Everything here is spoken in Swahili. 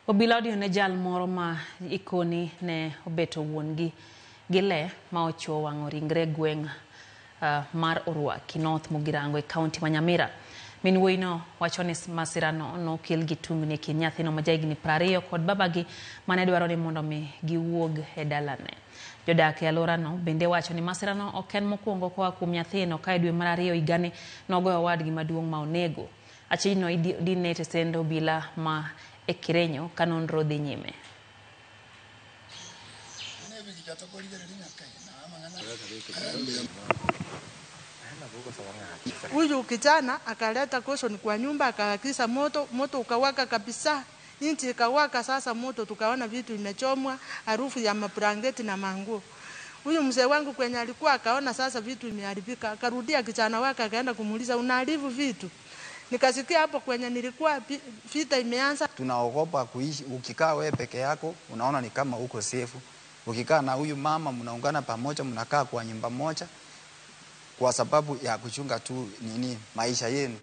Obila odione jal moro ma ikoni ne obeto wuongi gile ma ochuo wang'o ringre gweng' mar Orwaki North Mugirango e kaunti ma Nyamira. Min wuoyino wacho ni masirano nokel gi tungni kind nyathino ma jahigni 20 kod babagi mane dwaro ni mondo mi giwuog e dalane. Jodak e alworano bende wacho ni masirano ok en mokwongo koa kuom nyathino ka e dwe mar 2 higani nogoyo owadgi maduong' ma onego. Achijno idine tesend obila ma e Kirenyo ka nonro dhi nyime. Huyu kijana akaleta koshoni kwa nyumba, akaagiza moto ukawaka kabisa. Inchi ikawaka, sasa moto tukaona vitu imechomwa, harufu ya mabrangeti na manguo. Huyu mzee wangu kwenye alikuwa akaona sasa vitu imeharibika, akarudia kijana wake akaenda kumuuliza, unaharibu vitu? Nikasikia hapo kwenye nilikuwa vita imeanza. Tunaogopa kuishi. Ukikaa wewe peke yako unaona ni kama uko safe. Ukikaa na huyu mama mnaungana pamoja, mnakaa kwa nyumba moja kwa sababu ya kuchunga tu maisha yenu.